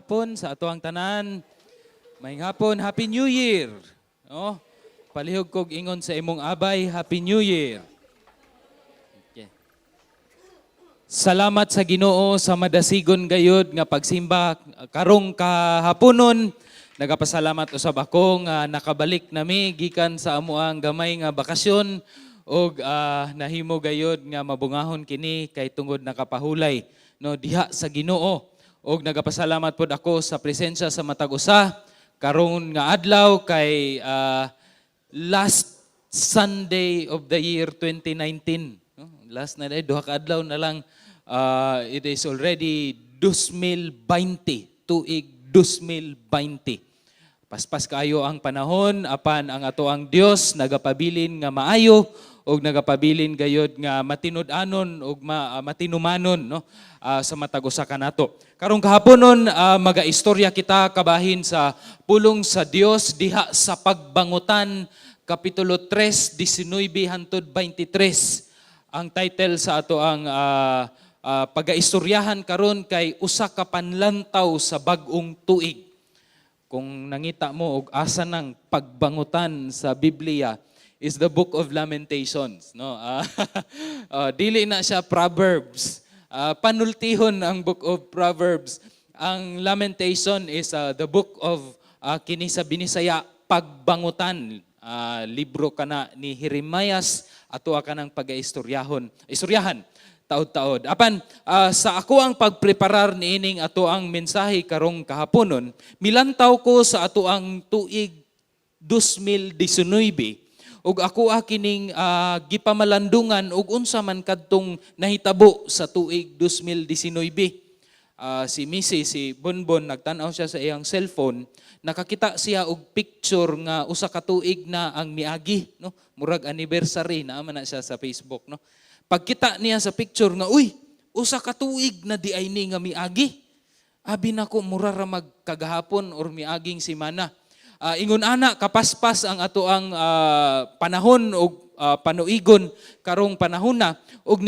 hapon sa ato ang tanan. Maayong hapon, Happy New Year. No? Palihog kog ingon sa imong abay, Happy New Year. Okay. Salamat sa Ginoo sa madasigon gayud nga pagsimba karong kahaponon. Nagapasalamat usab ako nga nakabalik nami gikan sa amuang gamay nga bakasyon og nahimo gayud nga mabungahon kini kay tungod nakapahulay no diha sa Ginoo. Og nagapasalamat pod ako sa presensya sa matag usa karon nga adlaw kay last Sunday of the year 2019. No? Last na day duha ka adlaw na lang it is already 2020, tuig 2020. Paspas kaayo ang panahon apan ang ato ang Dios nagapabilin nga maayo og nagapabilin gayud nga matinud-anon og matinumanon no sa matag usa kanato. Karong kahaponon magaistorya kita kabahin sa pulong sa Dios diha sa Pagbangutan kapitulo 3 19 hangtod 23. Ang title sa ato ang pagaistoryahan karon kay usa ka panlantaw sa bag-ong tuig. Kung nangita mo og asa ng pagbangutan sa Biblia is the Book of Lamentations, no? Dili na siya Proverbs. Panultihon ang Book of Proverbs. Ang Lamentation is the book of kini sa Binisaya Pagbangutan. Libro kana ni Jeremias ato ka ng istoryahan taod-taod. Apan sa ako ang pagpreparar niining ato ang mensahe karong kahaponon, milantaw ko sa ato ang tuig 2019 ug ako kining gipamalandungan ug unsa man kadtong nahitabo sa tuig 2019. Si Mrs. si Bonbon nagtan-aw siya sa iyang cellphone, nakakita siya og picture nga usa ka tuig na ang miagi, no? Murag anniversary na man na siya sa Facebook, no? Pagkita niya sa picture nga, uy, usa ka tuig na di ay ni nga miagi. Abi nako mura ra magkagahapon or miaging simana. Ingon ana kapaspas ang ato ang panahon og panuigon karong panahon na og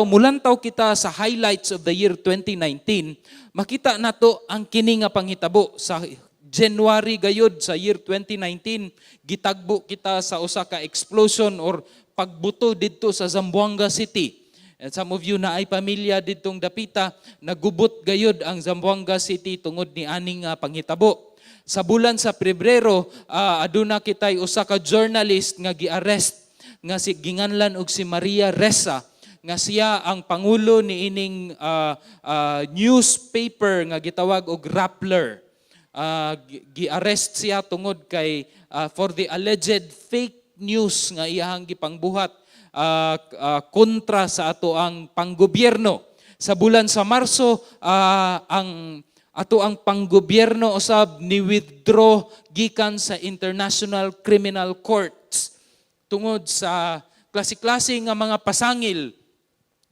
mulantaw kita sa highlights of the year 2019. Makita nato ang kini nga panghitabo sa January gayud sa year 2019 gitagbo kita sa usa ka explosion or pagbuto didto sa Zamboanga City. And some of you na ay pamilya didtong dapita, nagubot gayud ang Zamboanga City tungod ni aning panghitabo. Sa bulan sa Pebrero, aduna kitay usa ka journalist nga giarrest nga si ginganlan og si Maria Ressa nga siya ang pangulo ni ining newspaper nga gitawag og Rappler. Giarrest siya tungod kay for the alleged fake news nga iyahang gipangbuhat kontra sa ato ang panggobyerno. Sa bulan sa Marso, ang ato ang panggobyerno usab ni withdraw gikan sa International Criminal Courts tungod sa klase-klase nga mga pasangil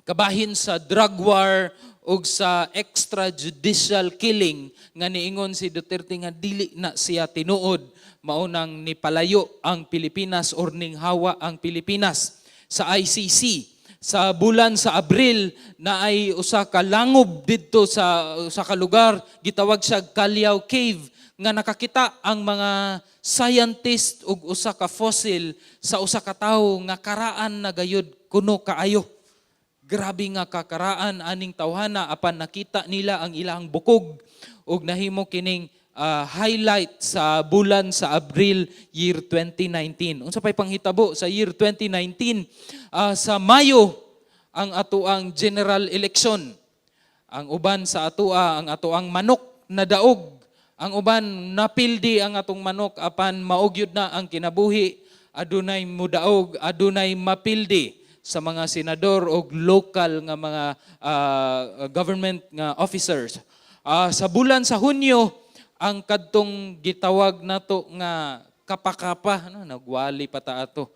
kabahin sa drug war ug sa extrajudicial killing nga niingon si Duterte nga dili na siya tinuod maunang nipalayo ang Pilipinas or ninghawa ang Pilipinas sa ICC. Sa bulan sa Abril na ay usa ka langob didto sa ka lugar gitawag siya Callao Cave nga nakakita ang mga scientist ug usa ka fossil sa usa ka tawo nga karaan na gayud kuno kaayo. Grabe nga kakaraan aning tawhana apan nakita nila ang ilang bukog ug nahimo kining highlight sa bulan sa Abril year 2019. Unsa pay panghitabo sa year 2019? Sa Mayo ang atoang general election. Ang uban sa atoa ang atoang manok na daog. Ang uban napildi ang atong manok apan maugyod na ang kinabuhi. Adunay mudaog, adunay mapildi sa mga senador o local nga mga government nga officers. Sa bulan sa Hunyo ang kadtong gitawag nato nga kapakapa, no, nagwali pa ta ato.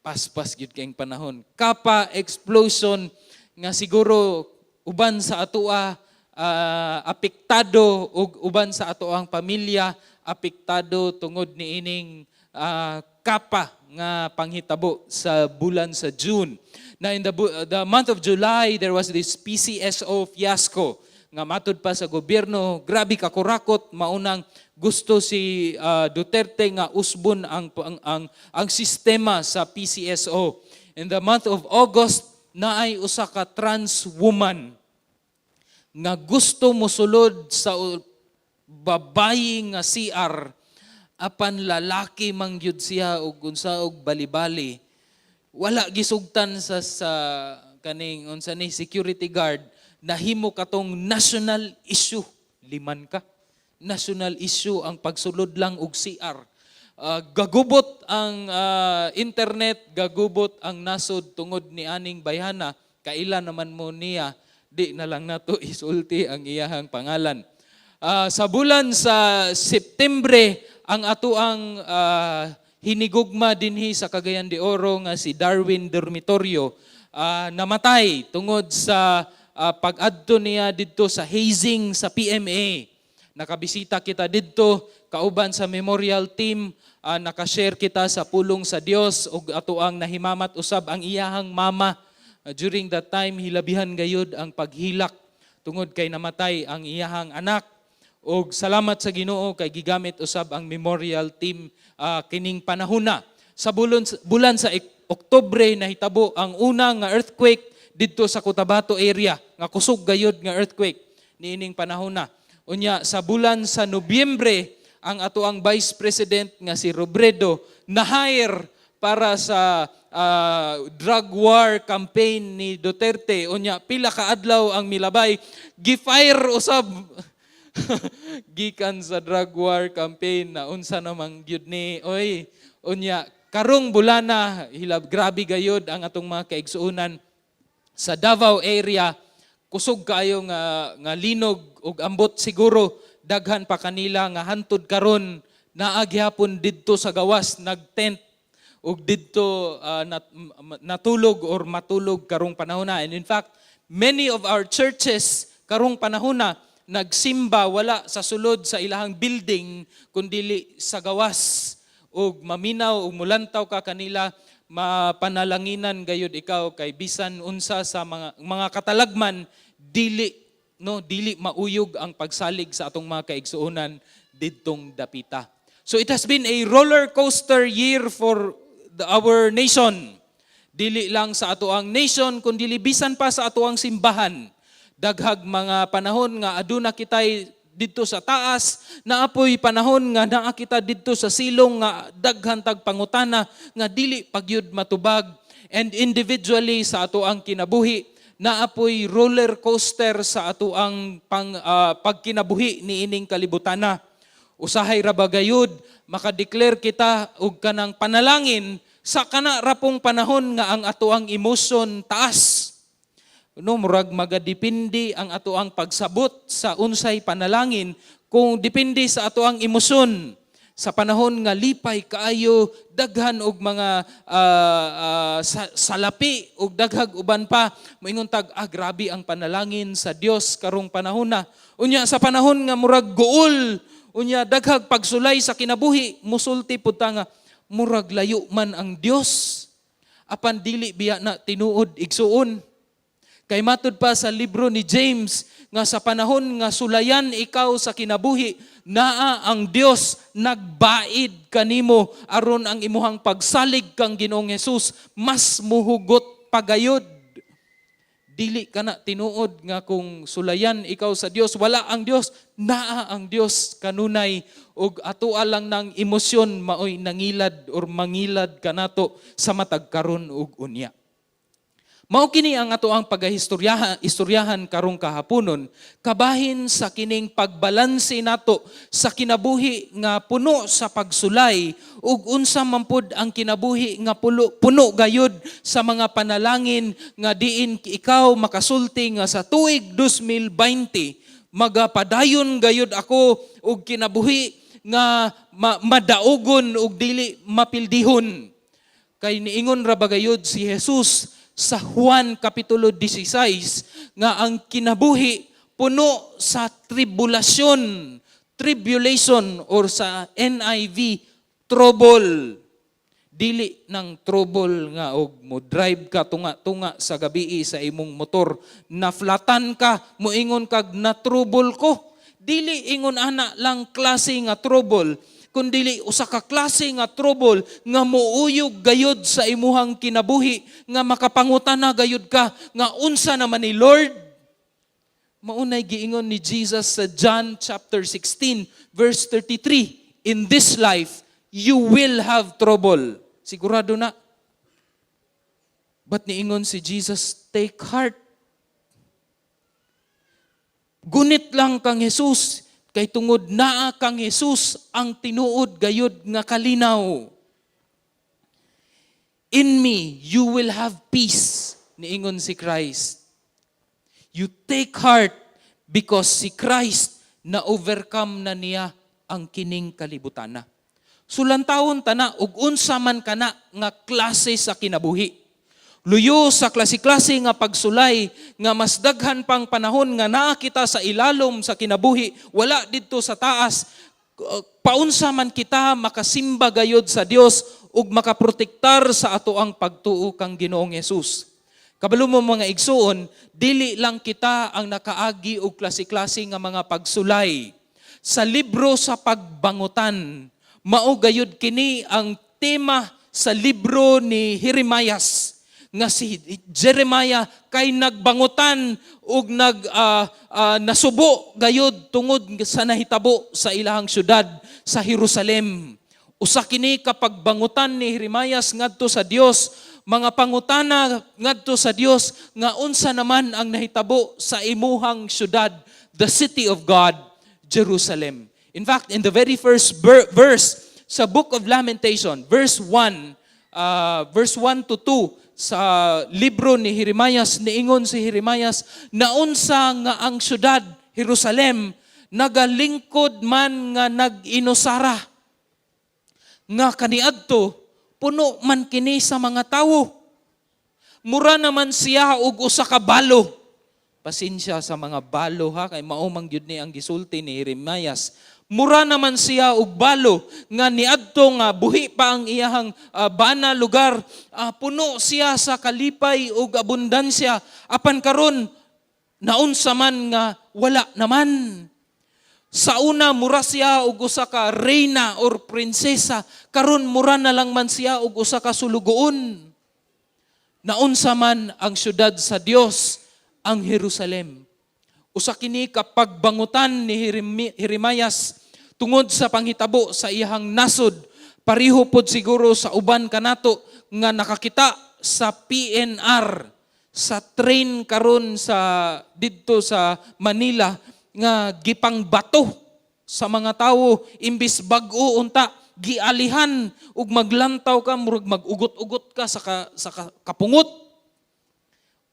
Paspas gyud kayong panahon. Kapa explosion nga siguro uban sa atoa apektado ug uban sa atoang pamilya apektado tungod niining kapa nga panghitabo sa bulan sa June. Na in the month of July there was this PCSO fiasco nga matud pa sa gobyerno, grabe ka kurakot, maunang gusto si Duterte nga usbon ang sistema sa PCSO. In the month of August, naay usa ka trans woman nga gusto mosulod sa babayi nga CR apan lalaki man gyud siya og unsa og bali-bali. Wala gisugtan sa kaning unsa ni security guard, nahimo katong national issue. Liman ka. National issue ang pagsulod lang og CR. Gagubot ang internet, gagubot ang nasod tungod ni aning bayhana. Kaila naman mo niya, di na lang nato isulti ang iyahang pangalan. Sa bulan sa Septembre, ang atoang hinigugma dinhi sa Cagayan de Oro nga si Darwin Dormitorio namatay tungod sa pag-adto niya didto sa hazing sa PMA. Nakabisita kita didto kauban sa memorial team, nakashare kita sa pulong sa Dios ug atoang nahimamat usab ang iyahang mama. During that time hilabihan gayud ang paghilak tungod kay namatay ang iyahang anak. Og salamat sa Ginoo kay gigamit usab ang memorial team kining panahona. Sa bulan sa Oktubre nahitabo ang unang nga earthquake didto sa Cotabato area, nga kusog gayud nga earthquake niining panahona. Unya sa bulan sa Nobyembre, ang atoang Vice President nga si Robredo na-hire para sa drug war campaign ni Duterte. Unya pila ka adlaw ang milabay, gi-fire usab gikan sa drug war campaign na unsa namang gyud ni unya karong bulana hilab grabe gayud ang atong mga kaigsuonan sa Davao area, kusog kaayo nga linog ug ambot, siguro daghan pa kanila nga hantud karon naagyapon didto sa gawas nagtent ug didto natulog or matulog karong panahona. And in fact, many of our churches karong panahona nagsimba wala sa sulod sa ilahang building kundi sa gawas, ug maminaw ug mulantaw ka kanila, mapanalanginan gayud ikaw kay bisan unsa sa mga katalagman dili mauyog ang pagsalig sa atong mga kaigsuonan didtong dapita. So it has been a roller coaster year for our nation. Dili lang sa atoang nation kundi bisan pa sa atoang simbahan. Daghag mga panahon nga aduna kitay didto sa taas, naapoy panahon nga naa kita didto sa silong nga daghan tag pangutana nga dili pagyud matubag. And individually sa atoang kinabuhi, naapoy roller coaster sa atoang pagkinabuhi niining kalibutana. Usahay ra bagayud makadeclare kita og kanang panalangin sa kana rapong panahon nga ang atoang emotion taas. Murag magadepende ang atoang pagsabot sa unsay panalangin kung depende sa atoang emosyon. Sa panahon nga lipay kaayo, daghan og mga salapi og daghag uban pa, moingon tag grabe ang panalangin sa Dios karong panahona. Unya sa panahon nga murag guol, unya daghag pagsulay sa kinabuhi, musulti pud ta nga murag layo man ang Dios. Apan dili biya na tinuod igsuon. Kay matud pa sa libro ni James nga sa panahon nga sulayan ikaw sa kinabuhi, naa ang Dios nagbaid kanimo aron ang imuhang pagsalig kang Ginoong Hesus mas muhugot pagayod. Dili ka na tinuod nga kung sulayan ikaw sa Dios, wala ang Dios, naa ang Dios kanunay, og atoa lang ng emosyon maoy nangilad or mangilad kanato sa matag karon ug unya. Mao kini ang ato ang istoryahan karong kahaponon, kabahin sa kining pagbalanse nato sa kinabuhi nga puno sa pagsulay ug unsa man pud ang kinabuhi nga puno gayud sa mga panalangin nga diin ikaw makasulti nga sa tuig 2020 magapadayon gayud ako og kinabuhi nga madaogon ug dili mapildihon. Kay niingon ra ba gayud si Jesus sa Juan Kapitulo 16 nga ang kinabuhi puno sa tribulation or sa NIV trouble. dili ng trouble nga og mo drive ka tunga-tunga sa gabi sa imong motor, na flatan ka, moingon kag na trouble ko. Dili ingon ana lang klase nga trouble, kundili usa ka klase nga trouble nga muuyog gayud sa imuhang kinabuhi, nga makapangutana gayud ka nga unsa naman ni Lord. Maunay giingon ni Jesus sa John chapter 16 verse 33, in this life you will have trouble. Sigurado na. But niingon si Jesus, take heart. Gunit lang kang Jesus, kay tungod naa kang Jesus ang tinuod gayud nga kalinaw. In me, you will have peace, niingon si Christ. You take heart because si Christ na-overcome na niya ang kining kalibutan na. Sulantawon tana ug unsa man kana nga klase sa kinabuhi. Luyo sa klase-klase nga pagsulay nga mas daghan pang panahon nga naa kita sa ilalom sa kinabuhi, wala didto sa taas. Paunsa man kita makasimba gayod sa Dios ug makaprotektar sa ato ang pagtuo kang Ginoong Hesus. Kabalo mo mga igsuon, dili lang kita ang nakaagi og klase-klase nga mga pagsulay. Sa libro sa pagbangutan, mao gayud kini ang tema sa libro ni Jeremias, nga si Jeremiah kay nagbangutan ug nasubo gayud tungod sa nahitabo sa ilahang syudad sa Jerusalem. Usa kini kapag bangutan ni Jeremias ngadto sa Dios, mga pangutana ngadto sa Dios nga unsa naman ang nahitabo sa imuhang syudad, the city of God, Jerusalem. In fact, in the very first verse sa Book of Lamentation, verse 1 to 2 sa libro ni Jeremias, niingon si Jeremias, naunsa nga ang syudad, Jerusalem, nagalingkod man nga nag-inusara, nga kaniadto, puno man kini sa mga tawo. Mura naman siya og usa ka balo. Pasensya sa mga balo ha, kay mao man gyud ni ang gisulti ni Jeremias. Mura naman siya og balo nga niadto nga buhi pa ang iyahang bana lugar. Puno siya sa kalipay ug abundansya. Apan karon naunsa man nga wala naman. Sa una, mura siya og usa ka reyna or prinsesa. Karon mura na lang man siya og usa ka sulugoon. Naunsa man ang syudad sa Dios, ang Jerusalem. Usa kini kapag bangutan ni Jeremias tungod sa panghitabo sa iyahang nasod. Pareho pod siguro sa uban kanato nga nakakita sa PNR, sa train karon sa didto sa Manila, nga gipang bato sa mga tawo, imbis bag-o unta gialihan ug maglantaw ka, murag magugot-ugot ka sa kapungot.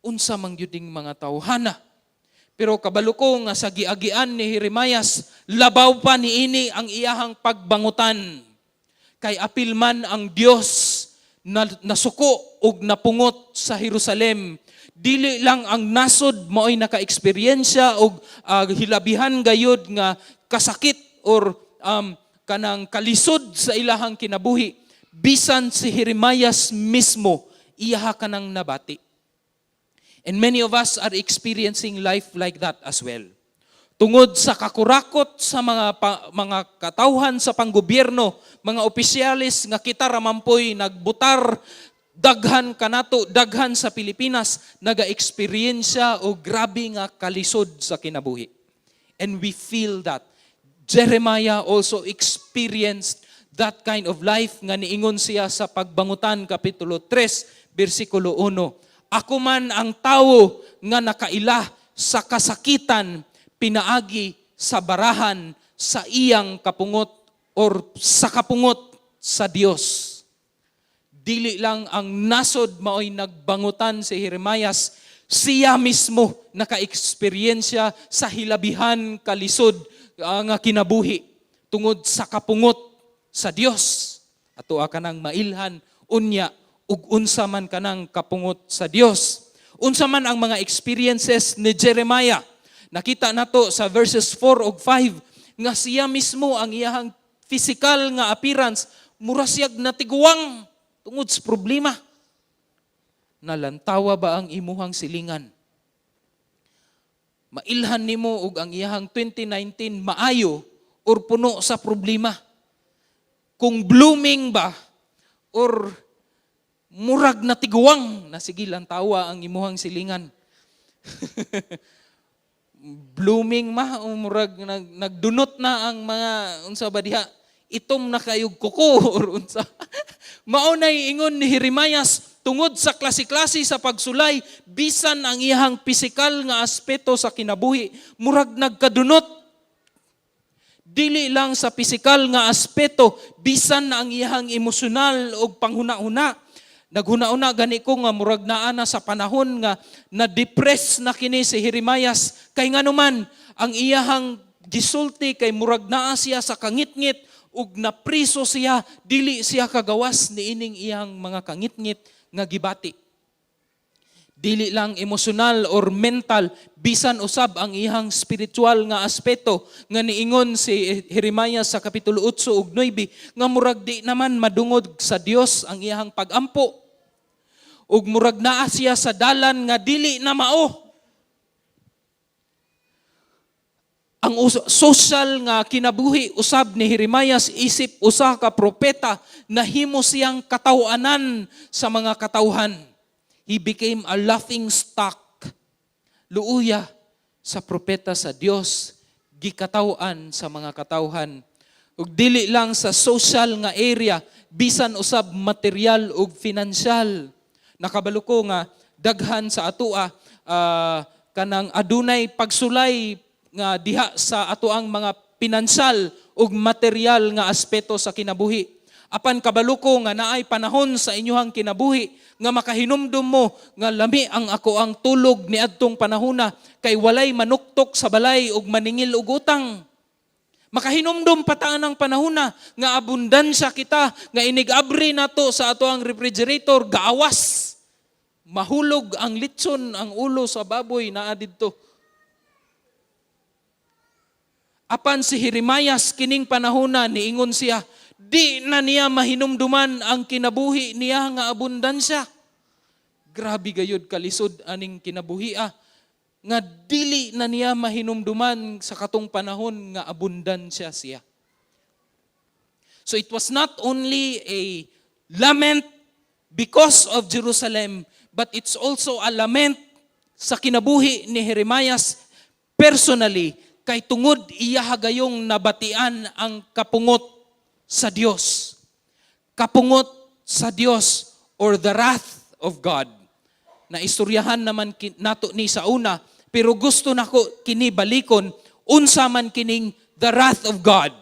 Unsa man gyuding mga tawhana. Pero kabalo ko nga sa giagian ni Jeremias, labaw pa niini ang iyahang pagbangutan. Kay apil man ang Dios na nasuko ug napungot sa Jerusalem. Dili lang ang nasod mao'y naka-eksperyensya o hilabihan gayod nga kasakit or kanang kalisod sa ilahang kinabuhi. Bisan si Jeremias mismo, iyaha kanang nabati. And many of us are experiencing life like that as well. Tungod sa kakurakot sa mga katawhan sa panggobyerno, mga opisyalis nga kita ramampoy nagbutar, daghan kanato, daghan sa Pilipinas, naga-eksperyensya o grabe nga kalisod sa kinabuhi. And we feel that. Jeremiah also experienced that kind of life nga niingon siya sa Pagbangutan, Kapitulo 3, versikulo 1. Ako man ang tawo nga nakaila sa kasakitan, pinaagi sa barahan sa iyang kapungot or sa kapungot sa Dios. Dili lang ang nasod mao'y nagbangutan si Jeremias, siya mismo naka-eksperyensya sa hilabihan kalisod nga kinabuhi tungod sa kapungot sa Dios. Ato ka nang mailhan unya ug unsa man kanang kapungot sa Dios. Unsa man ang mga experiences ni Jeremiah. Nakita nato sa verses 4 ug 5 nga siya mismo ang iyahang physical nga appearance mura siyag natiguwang. tungod sa problema. Nalantawa ba ang imuhang silingan? Mailhan nimo og ang iyahang 2019 maayo or puno sa problema? Kung blooming ba or murag na tiguwang na sige lantawa ang imuhang silingan? Blooming ma o murag nagdunot na ang mga unsa ba diha? Itom na kayog kuko or unsa? Mao nay ingon ni Jeremias tungod sa klase-klase sa pagsulay, bisan ang iyahang pisikal nga aspeto sa kinabuhi, murag nagkadunot. Dili lang sa pisikal nga aspeto, bisan ang iyahang emosyonal o panghuna-huna. Naghuna-una gani ko nga murag naa na sa panahon nga na-depress na kini si Jeremias. Kay nga naman, ang iyahang gisulti kay murag naa siya sa kangit-ngit ug napriso siya, dili siya kagawas ni ining iyang mga kangit-ngit nga gibati. Dili lang emosyonal or mental, bisan usab ang iyang spiritual nga aspeto nga niingon si Jeremias sa kapitulo 8 ug 9 nga murag di naman madungod sa Dios ang iyang pag-ampo. Ug murag naa siya sa dalan nga dili na mao. Ang social nga kinabuhi usab ni Jeremias isip usa ka propeta na himo siyang katawanan sa mga katawhan. He became a laughing stock. Luuya sa propeta sa Dios, gikatawan sa mga katawhan. Ug dili lang sa social nga area, bisan usab material ug financial. Nakabalo ko nga daghan sa atoa kanang adunay pagsulay nga diha sa atoang mga pinansyal ug material nga aspeto sa kinabuhi. Apan kabalo ko nga naay panahon sa inyong kinabuhi nga makahinumdum mo nga lami ang ako ang tulog ni adtong panahona kay walay manuktok sa balay ug maningil og utang. Makahinumdum pataan ang panahona nga abundansya kita nga inigabri nato sa atoang refrigerator gaawas. Mahulog ang litson ang ulo sa baboy naa didto. Apan si Jeremias kining panahona niingon siya, di na niya mahinumduman ang kinabuhi niya nga abundansya. Grabe gayud kalisod aning kinabuhi nga dili na niya mahinumduman sa katong panahon nga abundansya siya. So it was not only a lament because of Jerusalem, but it's also a lament sa kinabuhi ni Jeremias personally, kay tungod iya hagayong nabatian ang kapungot sa Dios. Kapungot sa Dios or the wrath of God. Na istoryahan naman nato ni sa una, pero gusto nako kini balikon unsa man kining the wrath of God.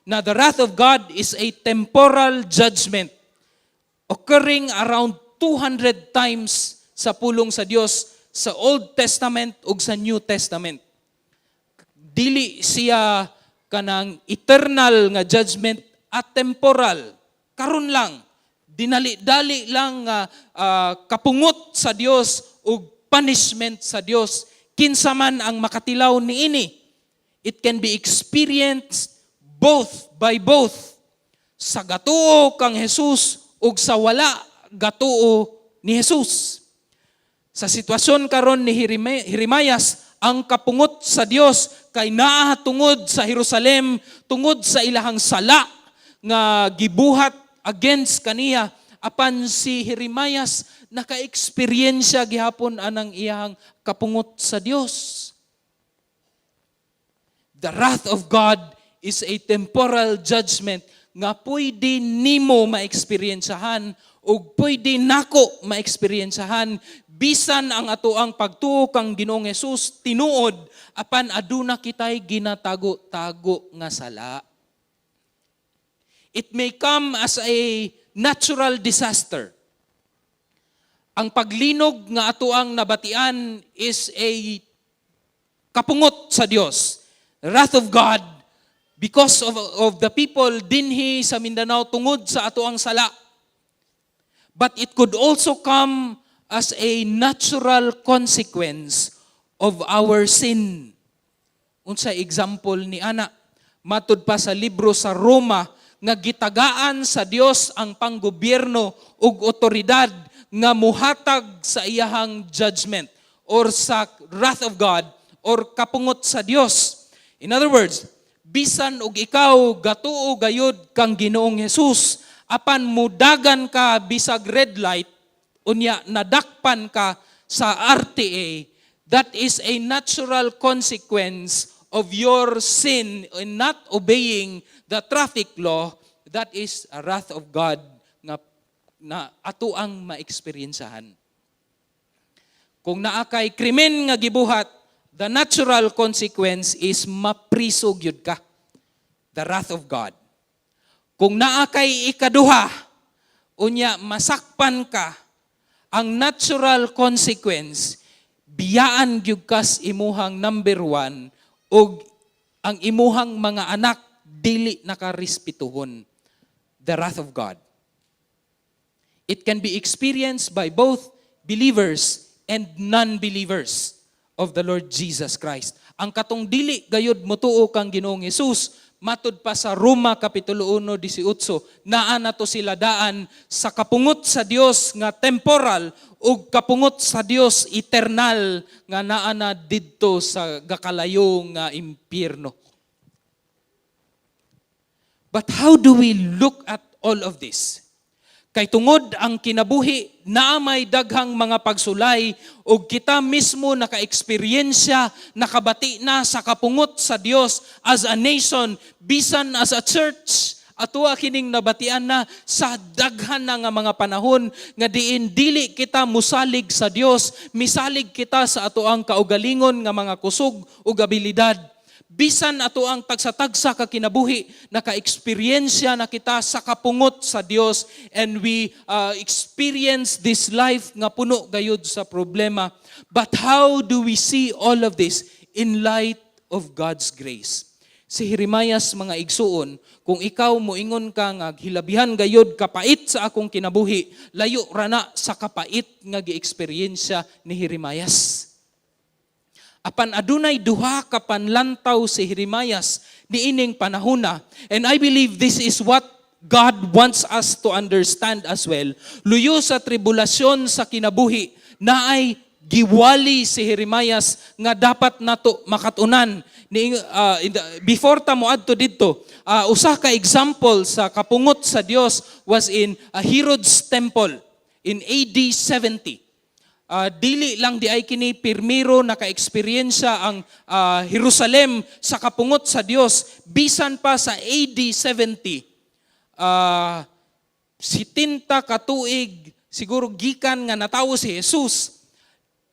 Na the wrath of God is a temporal judgment occurring around 200 times sa pulong sa Dios sa Old Testament ug sa New Testament. Dili siya kanang eternal nga judgment at temporal. Karon lang, dinali-dali lang kapungot sa Dios ug punishment sa Dios. Kinsa man ang makatilaw niini. It can be experienced by both. Sa gatuo kang Jesus ug sa wala gatuo ni Jesus. Sa sitwasyon karon ni Jeremias, ang kapungot sa Dios kay naa tungod sa Jerusalem, tungod sa ilahang sala nga gibuhat against kaniya. Apan si Jeremias naka-eksperyensya gihapon anang iyang kapungot sa Dios. The wrath of God is a temporal judgment nga pwede nimo ma-eksperyensahan o pwede nako ma-eksperyensahan bisan ang ato ang pagtuo kang Ginoong Hesus tinuod apan aduna kitay ginatago-tago nga sala. It may come as a natural disaster. Ang paglinog nga ato ang nabatian is a kapungot sa Dios. Wrath of God because of the people dinhi sa Mindanao tungod sa ato ang sala. But it could also come as a natural consequence of our sin. Unsa example ni ana? Matud pa sa libro sa Roma nga gitagaan sa Dios ang panggobyerno ug otoridad nga muhatag sa iyahang judgment or sa wrath of God or kapungot sa Dios. In other words, bisan og ikaw gatuo gayud kang Ginoong Hesus, apan mudagan ka bisag red light, unya nadakpan ka sa RTA, that is a natural consequence of your sin in not obeying the traffic law. That is a wrath of God na ato ang maeksperiensahan. Kung naa kay krimen nga gibuhat, the natural consequence is mapriso gyud ka. The wrath of God. Kung naa kay ikaduha, unya masakpan ka, ang natural consequence, biyaan gyud kas imuhang number 1 ug ang imuhang mga anak dili nakarespetuhon. The wrath of God. It can be experienced by both believers and non-believers of the Lord Jesus Christ. Ang katong dili gayud motuo kang Ginoong Hesus, matud pa sa Roma Kapitulo 1:18, naa na to sila daan sa kapungot sa Dios nga temporal ug kapungot sa Dios eternal nga naa na didto sa gakalayo nga impyerno. But how do we look at all of this? Kay tungod ang kinabuhi na may daghang mga pagsulay o kita mismo naka-eksperyensya, nakabati na sa kapungot sa Dios as a nation, bisan as a church, atua kining nabatian na sa daghan na nga mga panahon nga diin dili kita musalig sa Dios, misalig kita sa atoang kaugalingon nga mga kusog ug abilidad. Bisan ato ang tagsa-tagsa ka kinabuhi, naka-eksperyensya na kita sa kapungot sa Dios, and we experience this life nga puno gayud sa problema. But how do we see all of this in light of God's grace? Si Jeremias, mga igsuon, kung ikaw moingon ka nga hilabihan gayud kapait sa akong kinabuhi, layo ra na sa kapait nga gi-eksperyensya ni Jeremias. Apan adunay duha ka panlantaw si Jeremias niining panahona. And I believe this is what God wants us to understand as well. Luyo sa tribulasyon sa kinabuhi, naay giwali si Jeremias nga dapat nato makatunan. Before ta moadto didto, usa ka example sa kapungot sa Dios was in Herod's temple in AD 70. Dili lang di ay kini pirmiro naka-eksperyensya ang Jerusalem sa kapungot sa Dios, bisan pa sa AD 70. 70 ka tuig siguro gikan nga natawo si Jesus,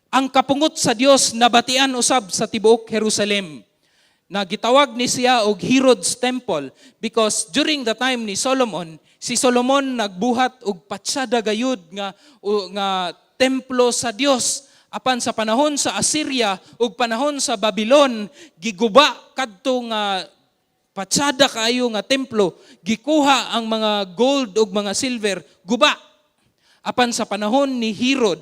ang kapungot sa Dios nabatian usab sa tibuok Jerusalem. Na gitawag ni siya og Herod's temple because during the time ni Solomon, si Solomon nagbuhat og patsada gayud nga templo sa Dios. Apan sa panahon sa Assyria ug panahon sa Babylon, giguba kadto nga patsada kaayo nga templo, gikuha ang mga gold ug mga silver, guba. Apan sa panahon ni Herod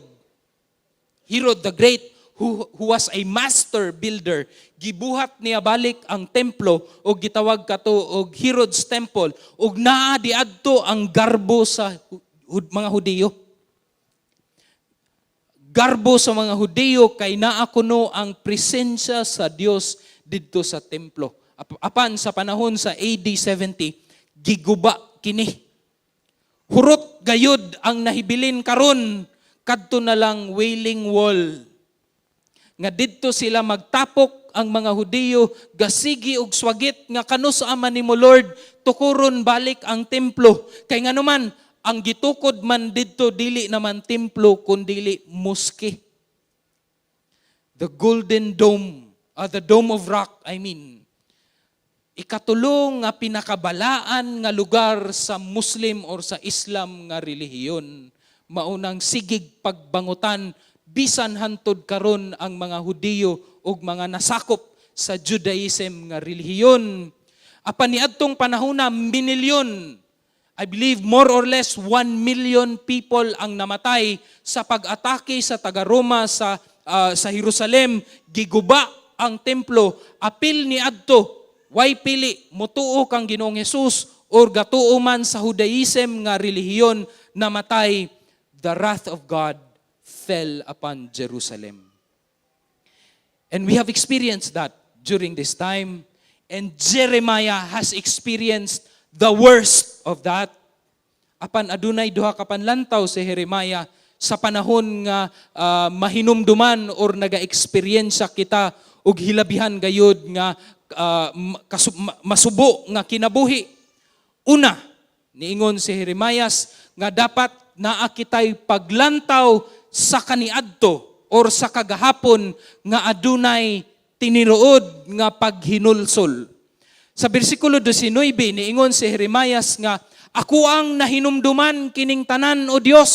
the Great, who was a master builder, gibuhat niya balik ang templo ug gitawag kato og Herod's temple, ug naa diadto ang garbo sa mga Hudiyo. Garbo sa mga Hudiyo kay naa kuno ang presensya sa Dios didto sa templo. Apan sa panahon sa AD 70, giguba kini. Hurot gayud ang nahibilin karon, kadto na lang Wailing Wall. Nga didto sila magtapok ang mga Hudiyo, gasigi og swagit nga kanus man nimo Lord, tukuron balik ang templo. Kay nganuman ang gitukod man didto dili naman templo kundi mosque. The Golden Dome, the Dome of Rock, ikatulong nga pinakabalaan nga lugar sa Muslim or sa Islam nga relihiyon. Maunang sigig pagbangutan bisan hantod karon ang mga Hudiyo ug mga nasakop sa Judaism nga relihiyon. Apan niadtong panahona minilyon, I believe more or less 1 million people ang namatay sa pag-atake sa taga-Roma sa Jerusalem. Giguba ang templo, apil ni adto, way pili, mutuo kang Ginoong Hesus or gatuo man sa Judaism nga relihiyon namatay, the wrath of God fell upon Jerusalem. And we have experienced that during this time. And Jeremiah has experienced the worst of that. Apan adunay duha ka panlantaw si Jeremiah sa panahon nga mahinumduman or naga-experience kita og hilabihan gayud nga masubo nga kinabuhi. Una, niingon si Jeremiah nga dapat naa kitay paglantaw sa kaniadto or sa kagahapon nga adunay tiniruod nga paghinulsol. Sa bersikulo 19, niingon si Jeremiah nga, ako ang nahinumduman kining tanan o Dios.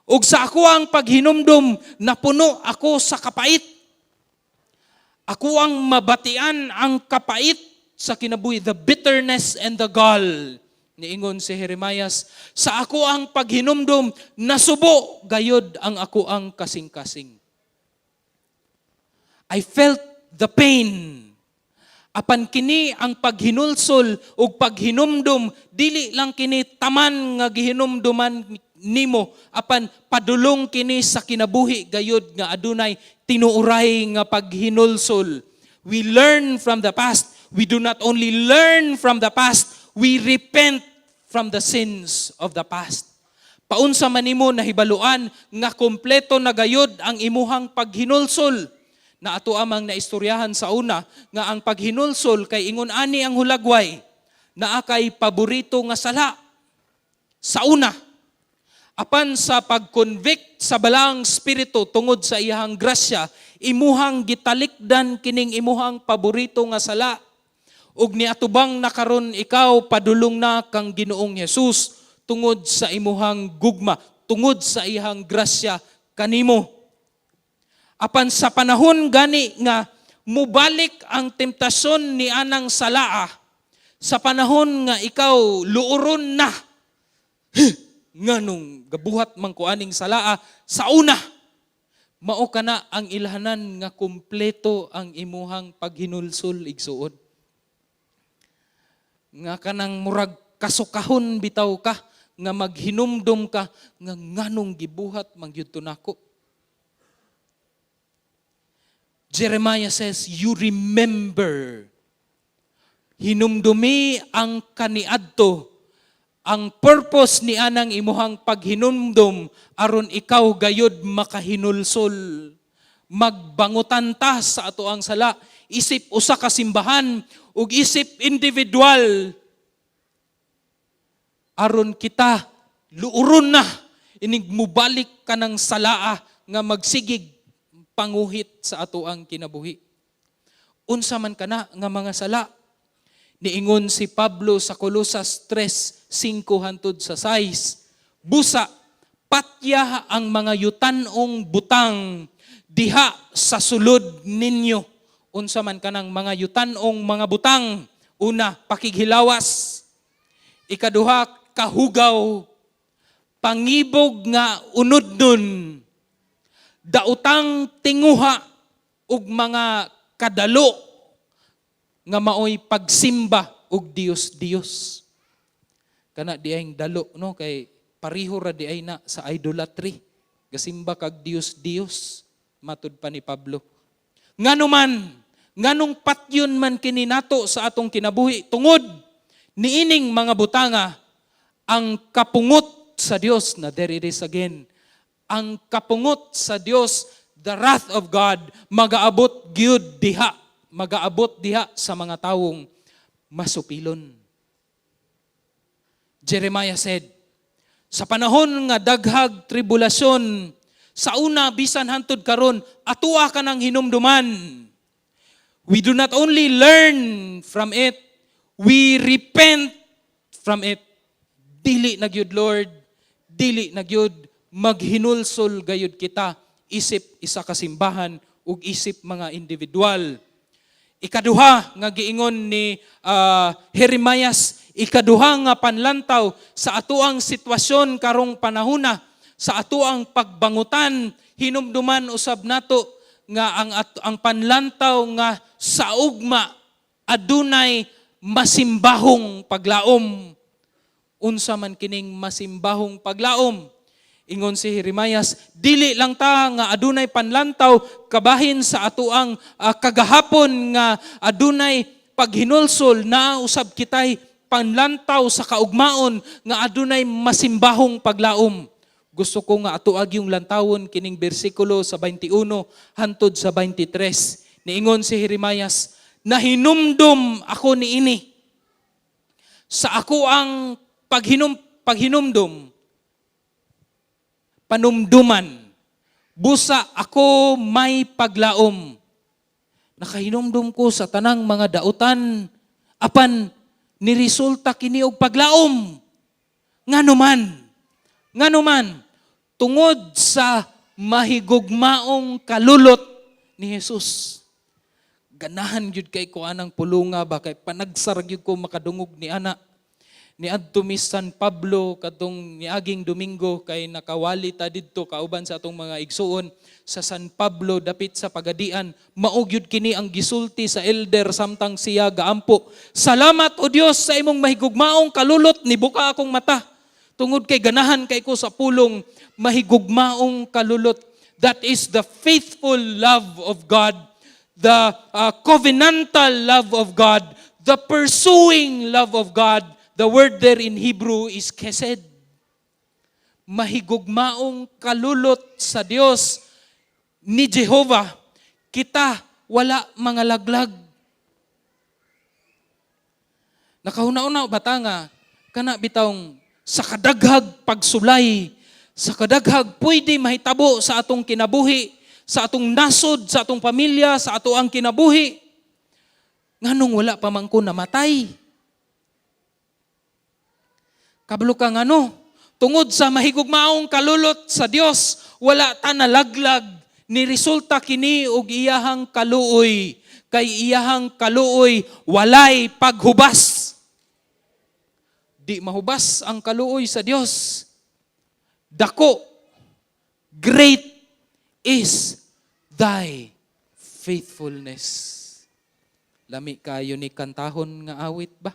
Ug sa ako ang paghinumdum, napuno ako sa kapait. Ako ang mabatian ang kapait sa kinabuhi, the bitterness and the gall. Niingon si Jeremiah, sa ako ang paghinumdum, nasubo gayod ang ako ang kasing-kasing. I felt the pain. Apan kini ang paghinulsol o paghinumdum, dili lang kini taman nga gihinumduman nimo, apan padulong kini sa kinabuhi gayod nga adunay tinuuray nga paghinulsol. We learn from the past. We do not only learn from the past, we repent from the sins of the past. Paunsa man nimo nahibaluan nga kompleto na gayod ang imuhang paghinulsol. Na ato amang naistoryahan sa una nga ang paghinulsol kay ingon ani ang hulagway na akay paborito nga sala. Sa una, apan sa pag-convict sa balang spirito tungod sa iyang grasya, imuhang gitalikdan kining imuhang paborito nga sala. Ug niatubang nakaron ikaw padulong na kang Ginoong Hesus tungod sa imuhang gugma, tungod sa iyang grasya kanimo. Apan sa panahon gani nga mubalik ang temptasyon ni anang salaa, sa panahon nga ikaw luuron na, nganong gabuhat man ko aning salaa, sa una, mao kana ang ilhanan nga kumpleto ang imuhang paghinulsol igsuod. Nga kanang murag kasukahon bitaw ka, nga maghinumdum ka, nga nganong gibuhat man gyud nako. Jeremiah says, you remember. Hinumdumi ang kaniadto. Ang purpose ni anang imuhang paghinumdum aron ikaw gayod makahinulsol. Magbangutan ta sa ato ang sala. Isip usa ka simbahan ug isip individual. Aron kita luuron na inig mubalik ka ng salaa nga magsigig panguhit sa ato ang kinabuhi. Unsa man kana nga mga sala, niingon si Pablo sa Colosas 3:5 hangtod sa 6, busa, patya ang mga yutanong butang diha sa sulod ninyo. Unsa man kanang mga yutanong mga butang, una, pakighilawas, ikaduha, kahugaw, pangibog nga unodnon, dautang tinguha ug mga kadalo nga maoy pagsimba og Dios. Kana diayng dalo no kay pariho ra diay na sa idolatry. Gasimba kag Dios matud pa ni Pablo. Nganong patyon man kini nato sa atong kinabuhi tungod niining mga butanga ang kapungot sa Dios na there it is again. Ang kapungot sa Dios, the wrath of God, magaabot gyud diha, magaabot diha sa mga tawong masupilon. Jeremiah said, sa panahon nga daghag tribulasyon, sa una bisan hantod karon, atua ka ng hinumduman. We do not only learn from it, we repent from it. Dili na gyud Lord, dili na gyud maghinulsol gayud kita, isip isa ka simbahan ug isip mga individual. Ikaduha nga giingon ni Jeremiah, ikaduha nga panlantaw sa atuang sitwasyon karong panahona, sa atuang pagbangutan, hinumduman usab nato nga ang panlantaw nga sa ugma adunay masimbahong paglaom. Unsa man kining masimbahong paglaom? Ingon si Jeremias, dili lang ta nga adunay panlantaw kabahin sa atoang kagahapon nga adunay paghinulsol na usab kitay panlantaw sa kaugmaon nga adunay masimbahong paglaom. Gusto ko nga atuag yung lantawon kining bersikulo sa 21 hantod sa 23. Niingon si Jeremias, nahinumdum ako niini sa ako ang paghinumdum, panumduman, busa ako may paglaom. Nakahinumdum ko sa tanang mga dautan, apan niresulta kini og paglaom. Nganuman, tungod sa mahigugmaong kalulot ni Jesus. Ganahan yun kay ko anang pulunga ba, kay panagsarag yun ko makadungog ni ana. Ni adto mi San Pablo katong niaging Domingo kay nakawali ta didto kauban sa atong mga igsuon sa San Pablo dapit sa Pagadian, maugyud kini ang gisulti sa elder samtang siya gaampo. Salamat o Dios sa imong mahigugmaong kalulot, nibuka akong mata. Tungod kay ganahan kay ko sa pulong mahigugmaong kalulot. That is the faithful love of God, the covenantal love of God, the pursuing love of God. The word there in Hebrew is chesed. Mahigugmaong kalulot sa Dios ni Jehovah. Kita wala mga laglag. Nakahuna-una bata nga, kana bitawng sa kadaghag pagsulay, sa kadaghag pwede mahitabo sa atong kinabuhi, sa atong nasod, sa atong pamilya, sa ato ang kinabuhi. Nganong wala pa man ko namatay? Kabalo ka ngano? Tungod sa mahigugmaong kalulot sa Dios, wala ta nalaglag, ni resulta kini og iyahang kaluoy. Kay iyahang kaluoy walay paghubas. Di mahubas ang kaluoy sa Dios. Dako, great is thy faithfulness. Lami kayo ni kantahon nga awit ba?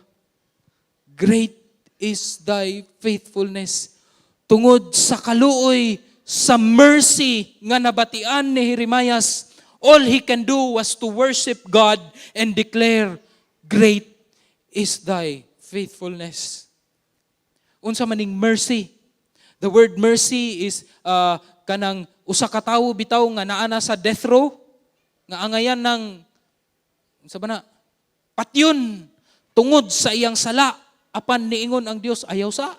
Great is thy faithfulness. Tungod sa kaluoy, sa mercy nga nabatian ni Jeremias, all he can do was to worship God and declare, great is thy faithfulness. Unsa maning mercy? The word mercy is kanang usa ka tawo bitaw nga naana sa death row, nga angayan ng unsa ba na? Patyon tungod sa iyang sala. Apan niingon ang Dios ayaw sa.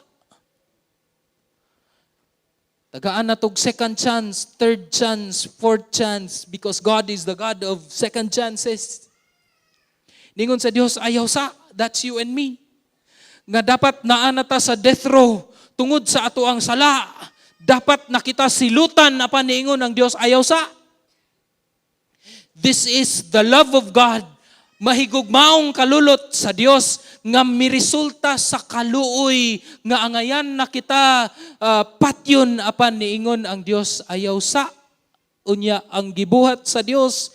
Tagaan na tog second chance, third chance, fourth chance, because God is the God of second chances. Niingon sa Dios ayaw sa. That's you and me. Nga dapat naana ta sa death row tungod sa ato ang sala. Dapat nakita silutan apan niingon ang Dios ayaw sa. This is the love of God. Mahigugmaong kalulot sa Dios nga miresulta sa kaluoy nga angayan na kita patyon apan niingon ang Dios ayaw sa. Unya ang gibuhat sa Dios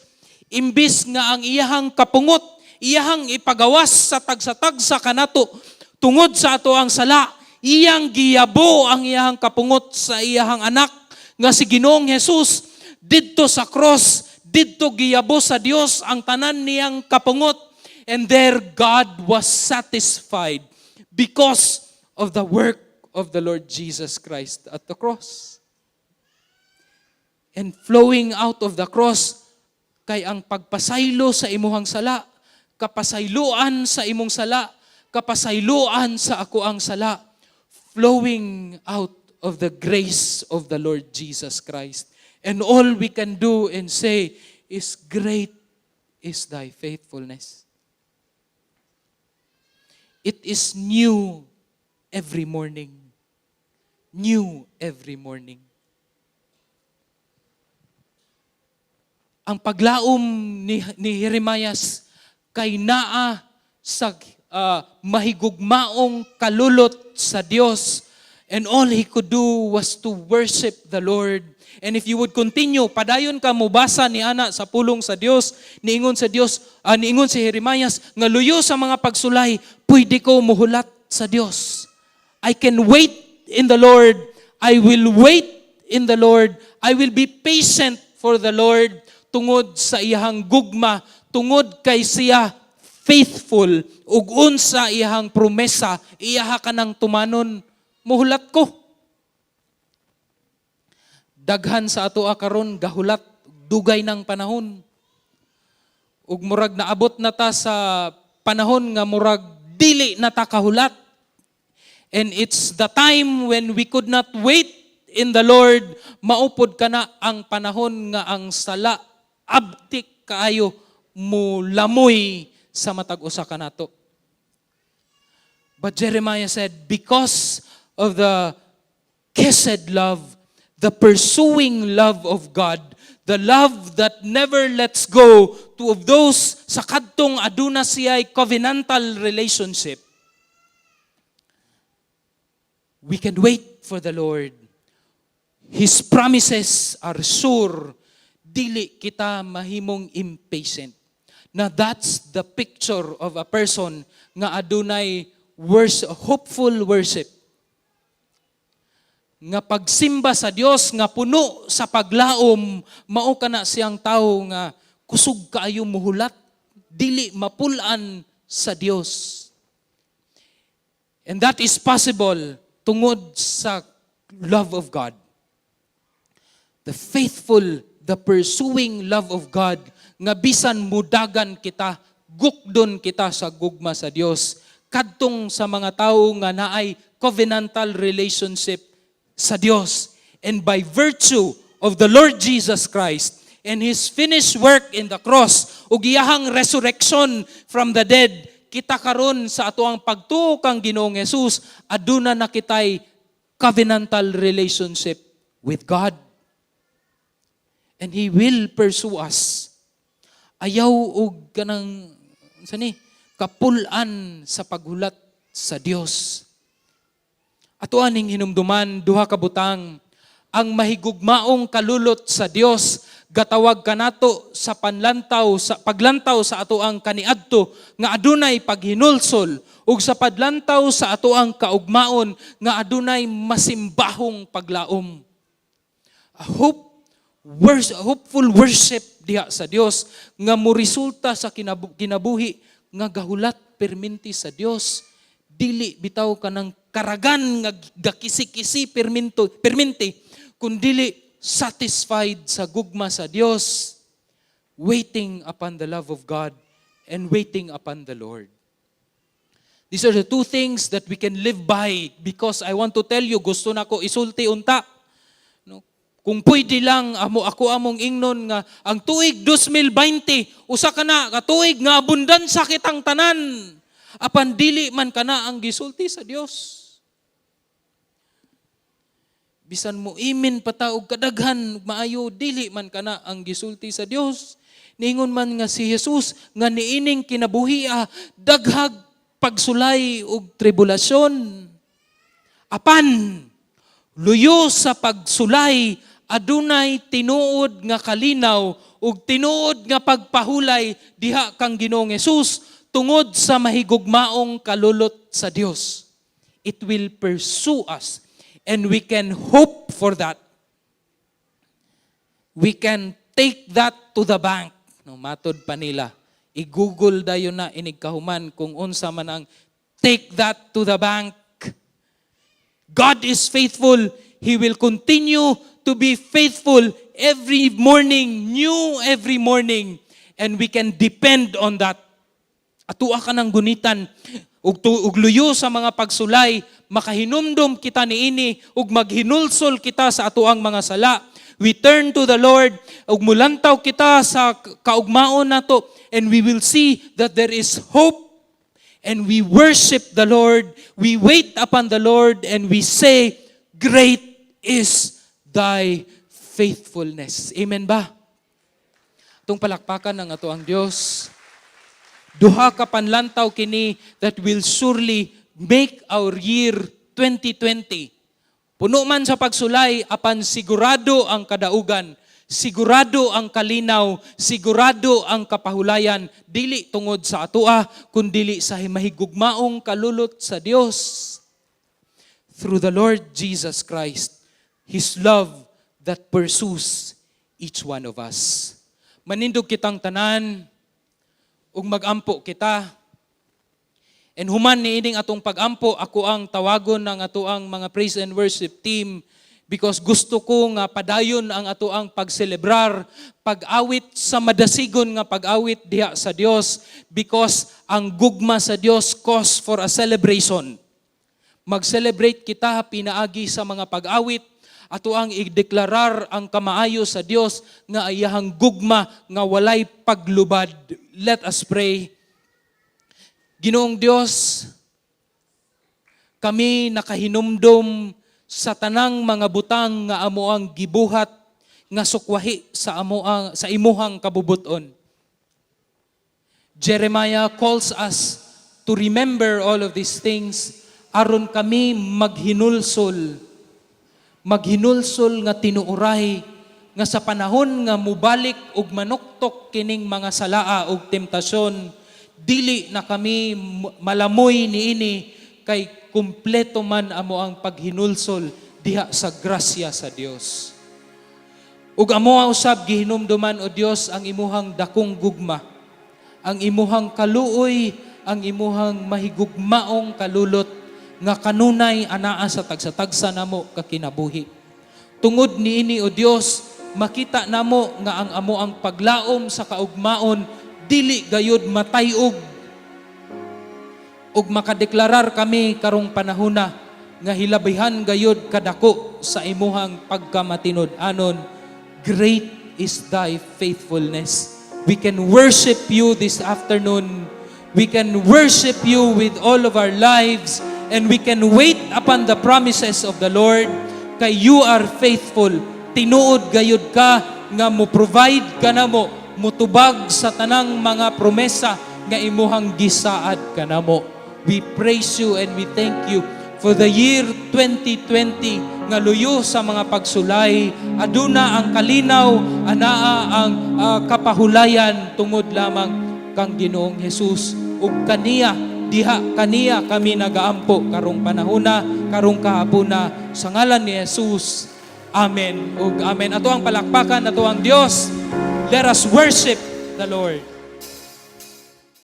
imbis nga ang iyahang kapungot, iyahang ipagawas sa tagsa-tagsa kanato tungod sa ato ang sala, iyang giyabo ang iyahang kapungot sa iyahang anak nga si Ginoong Hesus didto sa cross. Didto giyabo sa Dios ang tanan niyang kapungot, and there God was satisfied because of the work of the Lord Jesus Christ at the cross. And flowing out of the cross kay ang pagpasaylo sa imuhang sala, kapasayloan sa imong sala, kapasayloan sa ako ang sala, flowing out of the grace of the Lord Jesus Christ. And all we can do and say is, great is thy faithfulness. It is new every morning. New every morning. Ang paglaom ni Jeremias kay naa sa mahigugmaong kalulot sa Dios. And all he could do was to worship the Lord. And if you would continue, padayon ka mubasa ni ana sa pulong sa Dios, niingon sa Dios, niingon si Jeremias, nga luyo sa mga pagsulay, pwede ko muhulat sa Dios. I can wait in the Lord. I will wait in the Lord. I will be patient for the Lord tungod sa iyahang gugma, tungod kay siya faithful, ug unsa iyahang promesa, iyaha ka ng tumanon, muhulat ko. Daghan sa ato karon gahulat, dugay ng panahon. Ug murag naabot na ta sa panahon nga murag dili na ta kahulat. And it's the time when we could not wait in the Lord, maupod ka na ang panahon nga ang sala, abtik kaayo, mulamoy sa matag usa ka nato. But Jeremiah said, because of the chesed love, the pursuing love of God, the love that never lets go to of those sa kadtong aduna siya'y covenantal relationship, we can wait for the Lord. His promises are sure. Dili kita mahimong impatient. Na that's the picture of a person nga adunay hopeful worship. Nga pagsimba sa Dios nga puno sa paglaom, mao kana siyang tao nga kusog kaayo muhulat, dili mapulan sa Dios. And that is possible tungod sa love of God. The faithful, the pursuing love of God, nga bisan mudagan kita, gukdon kita sa gugma sa Dios, kadtong sa mga tao nga naay covenantal relationship sa Dios. And by virtue of the Lord Jesus Christ and His finished work in the cross, ug iyahang resurrection from the dead, kita karon sa atoang pagtuo kang Ginoong Hesus, aduna na kitay covenantal relationship with God. And He will pursue us. Ayaw og kanang kapulan sa paghulat sa Dios. Ato aning hinumduman duha ka butang, ang mahigugmaong kalulot sa Dios gatawag kanato sa paglantaw sa atoang kaniadto nga adunay paghinulsol ug sa padlantaw sa atoang kaugmaon nga adunay masimbahong paglaom. Hopeful worship diha sa Dios nga moresulta sa kinabuhi nga gahulat perminti sa Dios. Dili bitaw kanang karagan nga gakisi-kisi perminti kundili satisfied sa gugma sa Dios, waiting upon the love of God and waiting upon the Lord. These are the two things that we can live by, because I want to tell you, gusto na ko isulti unta. No? Kung pwede lang, ako among ingnon nga, ang tuig 2020, usa ka na, katuig nga abundansya kitang tanan, apan dili man kana ang gisulti sa Dios. Bisan mo imin pataog kadaghan, maayo, dili man kana ang gisulti sa Dios. Ningon man nga si Jesus, nga niining kinabuhi, daghag pagsulay ug tribulasyon. Apan, luyo sa pagsulay, adunay tinuod nga kalinaw ug tinuod nga pagpahulay diha kang Ginoong Hesus tungod sa mahigugmaong kalulot sa Dios. It will pursue us and we can hope for that. We can take that to the bank. No, matod pa nila. I-google dayon na inigkahuman kung unsa man ang take that to the bank. God is faithful. He will continue to be faithful every morning, new every morning. And we can depend on that. Atua ka ng gunitan, ug luyo sa mga pagsulay, makahinumdum kita niini, ug maghinulsol kita sa atuang mga sala. We turn to the Lord, ug mulantaw kita sa kaugmaon nato, and we will see that there is hope, and we worship the Lord, we wait upon the Lord, and we say, great is thy faithfulness. Amen ba? Itong palakpakan ng ato ang Diyos. Duha ka panlantaw kini that will surely make our year 2020 Puno man sa pagsulay, apan sigurado ang kadaugan, sigurado ang kalinaw, sigurado ang kapahulayan, dili tungod sa atua, kundili sa mahigugmaong kalulot sa Dios. Through the Lord Jesus Christ, His love that pursues each one of us. Manindog kitang tanan, ug magampo kita. And human niining atong pagampo, ako ang tawagon ng atoang mga praise and worship team because gusto ko nga padayon ang atoang pagselebrar, pag-awit sa madasigon nga pag-awit diha sa Dios because ang gugma sa Dios cause for a celebration. Mag-celebrate kita pinaagi sa mga pag-awit, atoang i-deklarar ang kamaayo sa Dios nga ayahang gugma nga walay paglubad. Let us pray. Ginoong Diyos, kami nakahinumdom sa tanang mga butang nga amoang gibuhat nga sukwahi sa imuhang kabubuton. Jeremiah calls us to remember all of these things aron kami maghinulsol nga tinuuray nga sa panahon nga mubalik ug manuktok kining mga salaa ug temptasyon, dili na kami malamoy niini kay kumpleto man amo ang paghinulsol diha sa grasya sa Dios. Ug amo usab gihinumduman o Dios ang imuhang dakong gugma, ang imuhang kaluoy, ang imuhang mahigugmaong kalulot nga kanunay anaa sa tagsa-tagsa namo kakinabuhi. Tungod niini o Dios, makita namo nga ang amo ang paglaom sa kaugmaon dili gayud matayog ug makadeklarar kami karong panahona nga hilabihan gayud kadako sa imuhang pagkamatinud-anon. Great is thy faithfulness. We can worship you this afternoon. We can worship you with all of our lives and we can wait upon the promises of the Lord kay you are faithful. Tinuod gayud ka nga mo provide ka namo, mutubag sa tanang mga promesa nga imuhang gisaad kanamo. We praise you and we thank you for the year 2020 nga luyo sa mga pagsulay, aduna ang kalinaw, anaa ang kapahulayan tungod lamang kang Ginoong Hesus. Ug kaniya kami nagaampo karong panahona, karong kahapuna sa ngalan ni Jesus. Amen. Ug amen. Ato ang palakpakan, ato ang Dios. Let us worship the Lord.